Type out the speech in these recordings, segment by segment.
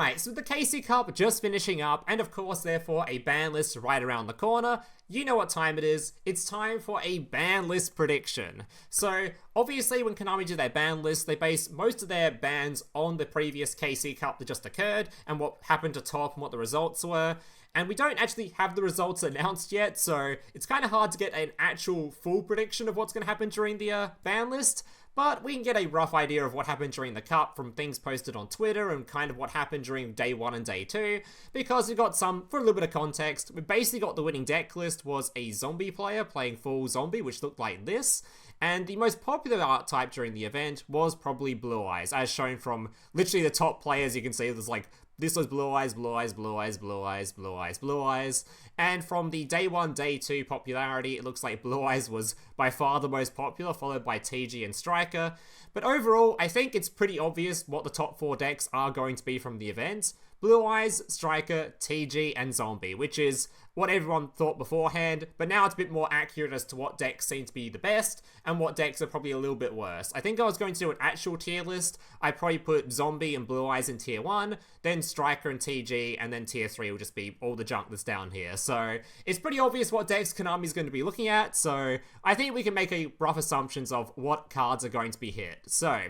Alright, so the KC Cup just finishing up, and of course, therefore, a ban list right around the corner. You know what time it is. It's time for a ban list prediction. So, obviously, when Konami do their ban list, they base most of their bans on the previous KC Cup that just occurred, and what happened to top and what the results were. And we don't actually have the results announced yet, so it's kind of hard to get an actual full prediction of what's going to happen during the ban list. But we can get a rough idea of what happened during the Cup from things posted on Twitter and kind of what happened during Day 1 and Day 2, because we got some, for a little bit of context, we basically got the winning deck list was a zombie player playing full zombie, which looked like this, and the most popular art type during the event was probably Blue Eyes, as shown from literally the top players. You can see there's like, this was Blue Eyes, Blue Eyes, Blue Eyes, Blue Eyes, Blue Eyes, Blue Eyes. And from the Day 1, Day 2 popularity, it looks like Blue Eyes was by far the most popular, followed by TG and Striker. But overall, I think it's pretty obvious what the top 4 decks are going to be from the event. Blue Eyes, Striker, TG, and Zombie, which is what everyone thought beforehand, but now it's a bit more accurate as to what decks seem to be the best, and what decks are probably a little bit worse. I think I was going to do an actual tier list. I'd probably put Zombie and Blue Eyes in tier 1, then Striker and TG, and then tier 3 will just be all the junk that's down here. So it's pretty obvious what decks Konami's going to be looking at, so I think we can make a rough assumptions of what cards are going to be hit. So,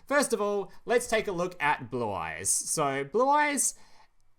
first of all, let's take a look at Blue Eyes. So, Blue Eyes,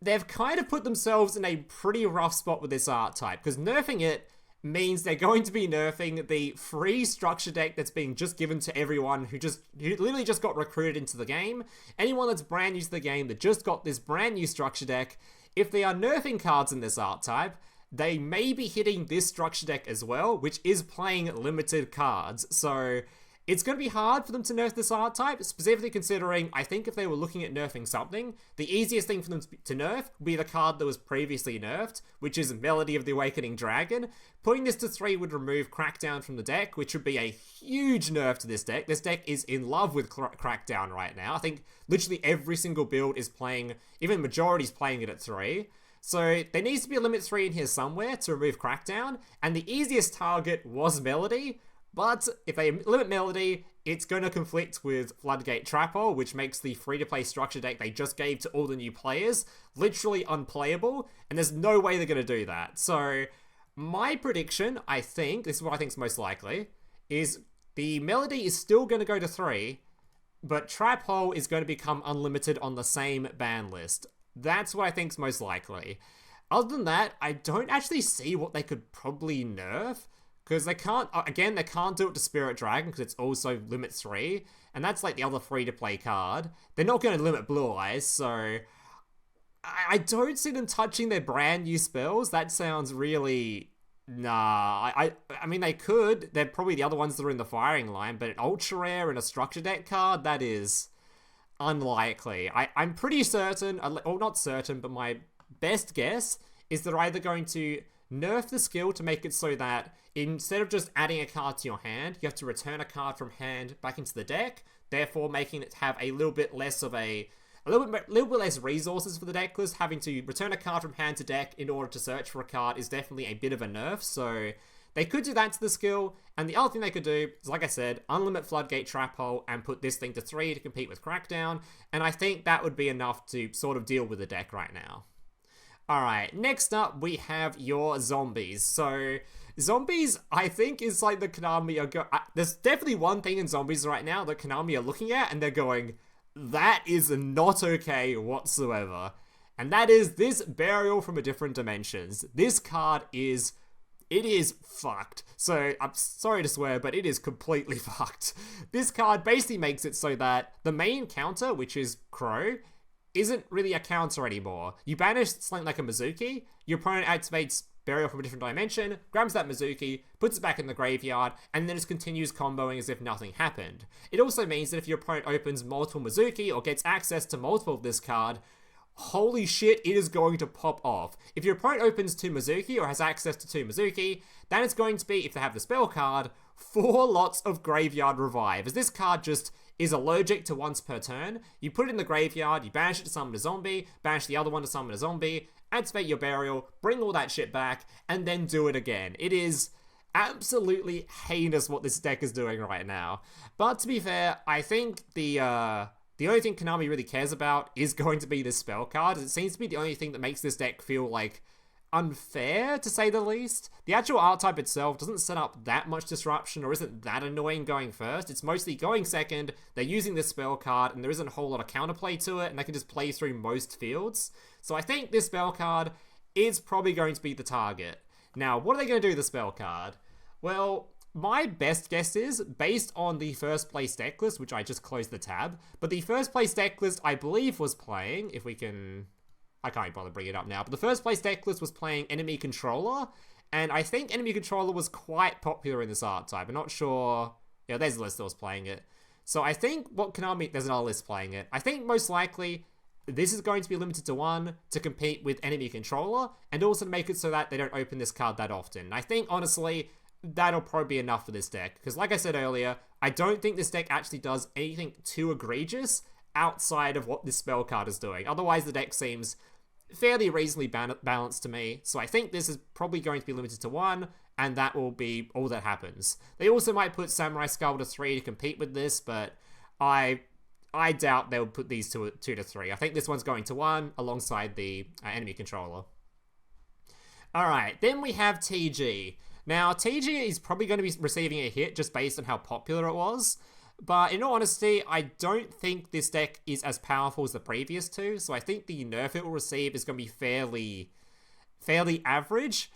they've kind of put themselves in a pretty rough spot with this art type, because nerfing it means they're going to be nerfing the free structure deck that's being just given to everyone who literally just got recruited into the game. Anyone that's brand new to the game that just got this brand new structure deck, if they are nerfing cards in this art type, they may be hitting this structure deck as well, which is playing limited cards. So it's going to be hard for them to nerf this art type, specifically considering, I think if they were looking at nerfing something, the easiest thing for them to nerf would be the card that was previously nerfed, which is Melody of the Awakening Dragon. Putting this to 3 would remove Crackdown from the deck, which would be a huge nerf to this deck. This deck is in love with Crackdown right now. I think literally every single build is playing, even majority is playing it at 3. So there needs to be a limit 3 in here somewhere to remove Crackdown, and the easiest target was Melody. But if they limit Melody, it's going to conflict with Floodgate Trap Hole, which makes the free-to-play structure deck they just gave to all the new players literally unplayable, and there's no way they're going to do that. So my prediction, I think, this is what I think is most likely, is the Melody is still going to go to 3, but Trap Hole is going to become unlimited on the same ban list. That's what I think is most likely. Other than that, I don't actually see what they could probably nerf, because they can't, again, they can't do it to Spirit Dragon because it's also limit 3, and that's like the other free-to-play card. They're not going to limit Blue Eyes, so I don't see them touching their brand new spells. That sounds really, nah. I mean, they could. They're probably the other ones that are in the firing line, but an Ultra Rare and a Structure Deck card, that is unlikely. I'm pretty certain, or not certain, but my best guess is they're either going to nerf the skill to make it so that instead of just adding a card to your hand, you have to return a card from hand back into the deck, therefore making it have a little bit less of a little bit less resources for the deck list. Having to return a card from hand to deck in order to search for a card is definitely a bit of a nerf, so they could do that to the skill. And the other thing they could do is, like I said, unlimit Floodgate Trap Hole and put this thing to 3 to compete with Crackdown, and I think that would be enough to sort of deal with the deck right now. Alright, next up we have your Zombies. So, Zombies, I think, is like the Konami there's definitely one thing in Zombies right now that Konami are looking at, and they're going, that is not okay whatsoever. And that is this Burial from a Different Dimensions. This card is, it is fucked. So, I'm sorry to swear, but it is completely fucked. This card basically makes it so that the main counter, which is Crow, isn't really a counter anymore. You banish something like a Mizuki, your opponent activates Burial from a Different Dimension, grabs that Mizuki, puts it back in the graveyard, and then just continues comboing as if nothing happened. It also means that if your opponent opens multiple Mizuki or gets access to multiple of this card, holy shit, it is going to pop off. If your opponent opens 2 Mizuki or has access to 2 Mizuki, then it's going to be, if they have the spell card, 4 lots of Graveyard Revive, as this card just is allergic to once per turn. You put it in the graveyard, you banish it to summon a zombie, banish the other one to summon a zombie, activate your Burial, bring all that shit back, and then do it again. It is absolutely heinous what this deck is doing right now. But to be fair, I think the the only thing Konami really cares about is going to be this spell card. It seems to be the only thing that makes this deck feel like unfair, to say the least. The actual art type itself doesn't set up that much disruption or isn't that annoying going first. It's mostly going second, they're using this spell card, and there isn't a whole lot of counterplay to it, and they can just play through most fields. So I think this spell card is probably going to be the target. Now, what are they going to do with the spell card? Well, my best guess is, based on the first place deck list, which I just closed the tab, but the first place deck list, I believe, was playing, if we can... I can't bother bringing it up now, but the first place deck list was playing Enemy Controller, and I think Enemy Controller was quite popular in this art type. I'm not sure... Yeah, there's a list that was playing it. So I think what Konami... There's another list playing it. I think most likely this is going to be limited to one to compete with Enemy Controller, and also to make it so that they don't open this card that often. And I think, honestly, that'll probably be enough for this deck, because like I said earlier, I don't think this deck actually does anything too egregious outside of what this spell card is doing. Otherwise, the deck seems fairly reasonably balanced to me, so I think this is probably going to be limited to one, and that will be all that happens. They also might put Samurai Skull to 3 to compete with this, but I doubt they'll put these 2 to 3. I think this one's going to 1 alongside the Enemy Controller. Alright, then we have TG. Now, TG is probably going to be receiving a hit just based on how popular it was. But in all honesty, I don't think this deck is as powerful as the previous two, so I think the nerf it will receive is going to be fairly average.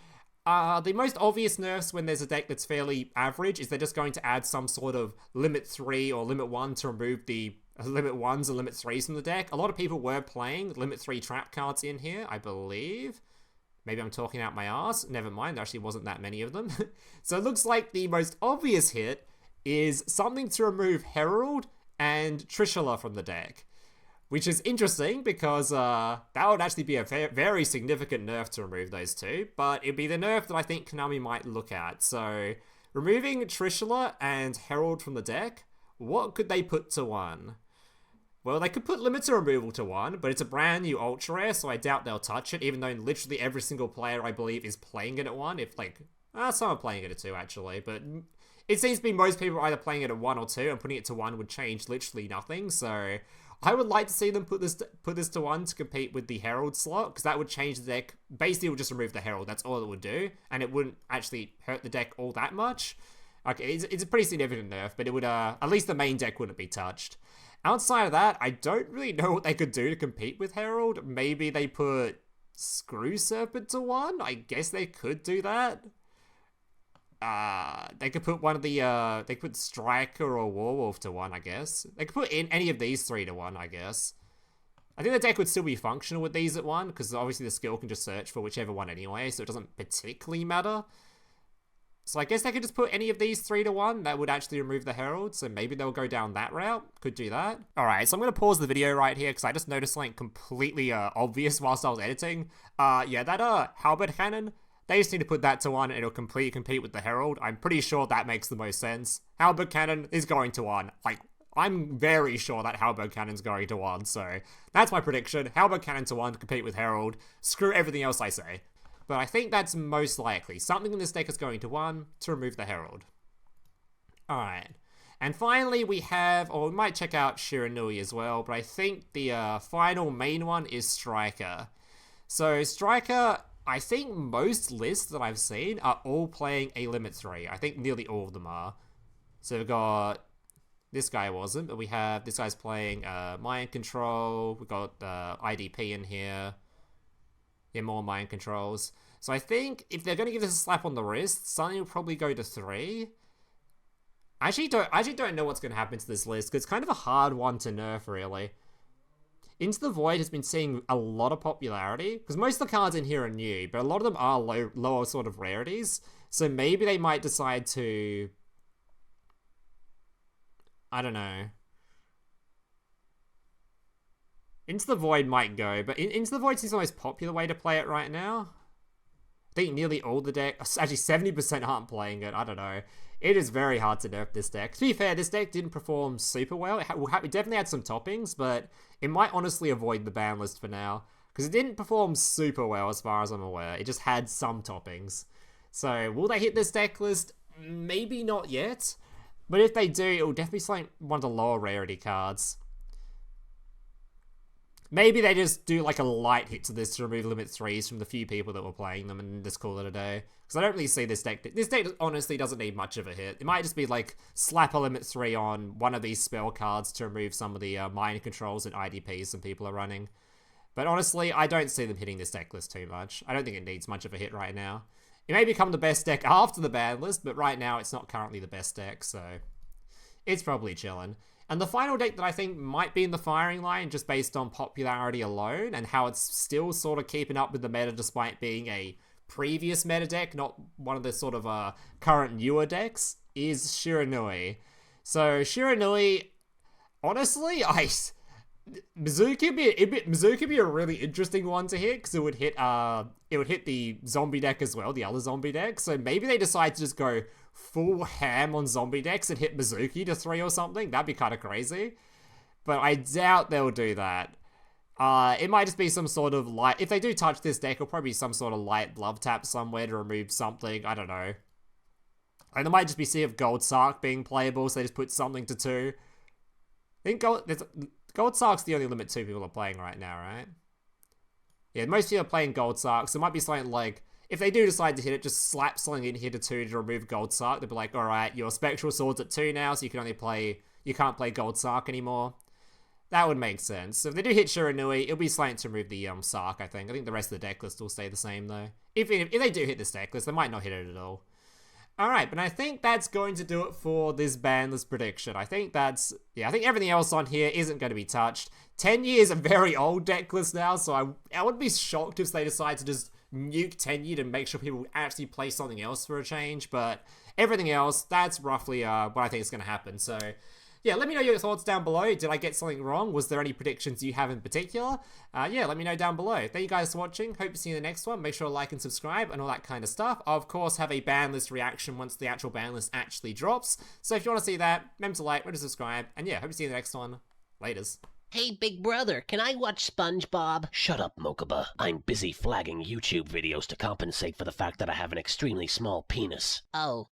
The most obvious nerfs when there's a deck that's fairly average is they're just going to add some sort of limit 3 or limit 1 to remove the limit 1s and limit 3s from the deck. A lot of people were playing limit 3 trap cards in here, I believe. Maybe I'm talking out my ass. Never mind, there actually wasn't that many of them. So it looks like the most obvious hit is something to remove Herald and Trishula from the deck. Which is interesting because that would actually be a very significant nerf to remove those two. But it'd be the nerf that I think Konami might look at. So removing Trishula and Herald from the deck, what could they put to 1? Well, they could put Limiter removal to 1, but it's a brand new ultra rare, so I doubt they'll touch it, even though literally every single player, I believe, is playing it at 1. If, like, some are playing it at 2, actually, but it seems to be most people are either playing it at 1 or 2, and putting it to 1 would change literally nothing, so I would like to see them put this to 1 to compete with the Herald slot, because that would change the deck. Basically, it would just remove the Herald, that's all it would do, and it wouldn't actually hurt the deck all that much. Okay, it's a pretty significant nerf, but it would, at least the main deck wouldn't be touched. Outside of that, I don't really know what they could do to compete with Herald. Maybe they put Screw Serpent to 1? I guess they could do that. They could put one of the, they could put Striker or Warwolf to 1, I guess. They could put in any of these 3 to 1, I guess. I think the deck would still be functional with these at 1, because obviously the skill can just search for whichever one anyway, so it doesn't particularly matter. So I guess they could just put any of these 3 to 1. That would actually remove the Herald, so maybe they'll go down that route. Could do that. Alright, so I'm going to pause the video right here, because I just noticed something completely obvious whilst I was editing. Yeah, that Halberd Cannon, they just need to put that to 1, and it'll compete with the Herald. I'm pretty sure that makes the most sense. Halberd Cannon is going to 1. Like, I'm very sure that Halberd Cannon's going to 1, so that's my prediction. Halberd Cannon to 1 to compete with Herald. Screw everything else I say. But I think that's most likely. Something in this deck is going to 1 to remove the Herald. Alright. And finally we have, or we might check out Shiranui as well, but I think the final main one is Striker. So Striker, I think most lists that I've seen are all playing a limit 3. I think nearly all of them are. So we've got, this guy wasn't, but we have, this guy's playing Mind Control, we've got IDP in here. Yeah, more mind controls. So I think if they're going to give this a slap on the wrist, Sunny will probably go to 3. I actually don't know what's going to happen to this list, because it's kind of a hard one to nerf, really. Into the Void has been seeing a lot of popularity, because most of the cards in here are new, but a lot of them are lower sort of rarities. So maybe they might decide to... I don't know. Into the Void might go, but Into the Void seems the most popular way to play it right now. I think nearly all the deck, actually 70% aren't playing it, I don't know. It is very hard to nerf this deck. To be fair, this deck didn't perform super well. It definitely had some toppings, but it might honestly avoid the ban list for now. Because it didn't perform super well as far as I'm aware. It just had some toppings. So, will they hit this deck list? Maybe not yet. But if they do, it will definitely be one of the lower rarity cards. Maybe they just do like a light hit to this to remove limit 3s from the few people that were playing them and just call it a day. Because I don't really see this deck. This deck honestly doesn't need much of a hit. It might just be like slap a limit 3 on one of these spell cards to remove some of the mind controls and IDPs some people are running. But honestly, I don't see them hitting this deck list too much. I don't think it needs much of a hit right now. It may become the best deck after the ban list, but right now it's not currently the best deck, so it's probably chillin'. And the final deck that I think might be in the firing line just based on popularity alone and how it's still sort of keeping up with the meta despite being a previous meta deck, not one of the sort of current newer decks, is Shiranui. So Shiranui, honestly, Mizzou could be a really interesting one to hit because it would hit the zombie deck as well, the other zombie deck. So maybe they decide to just go full ham on zombie decks and hit Mizuki to 3 or something. That'd be kind of crazy. But I doubt they'll do that. It might just be some sort of light. If they do touch this deck, it'll probably be some sort of light love tap somewhere to remove something. I don't know. And there might just be Sea of Gold Sark being playable, so they just put something to 2. I think Gold Sark's the only limit 2 people are playing right now, right? Yeah, most people are playing Gold Sark, so it might be something like, if they do decide to hit it, just slap something in here to 2 to remove Gold Sark. They'll be like, alright, your Spectral Sword's at 2 now, so you can't play Gold Sark anymore. That would make sense. So if they do hit Shiranui, it'll be something to remove the Sark, I think. I think the rest of the deck list will stay the same, though. If they do hit this deck list, they might not hit it at all. Alright, but I think that's going to do it for this ban list prediction. I think everything else on here isn't going to be touched. 10-year is a very old deck list now, so I would be shocked if they decide to just nuke 10-year to make sure people actually play something else for a change, but everything else, that's roughly what I think is going to happen. So yeah, let me know your thoughts down below. Did I get something wrong? Was there any predictions you have in particular? Yeah, let me know down below. Thank you guys for watching. Hope to see you in the next one. Make sure to like and subscribe and all that kind of stuff. I'll, of course, have a ban list reaction once the actual ban list actually drops. So if you want to see that, remember to like, remember to subscribe, and yeah, hope to see you in the next one. Laters. Hey, big brother, can I watch SpongeBob? Shut up, Mokuba. I'm busy flagging YouTube videos to compensate for the fact that I have an extremely small penis. Oh.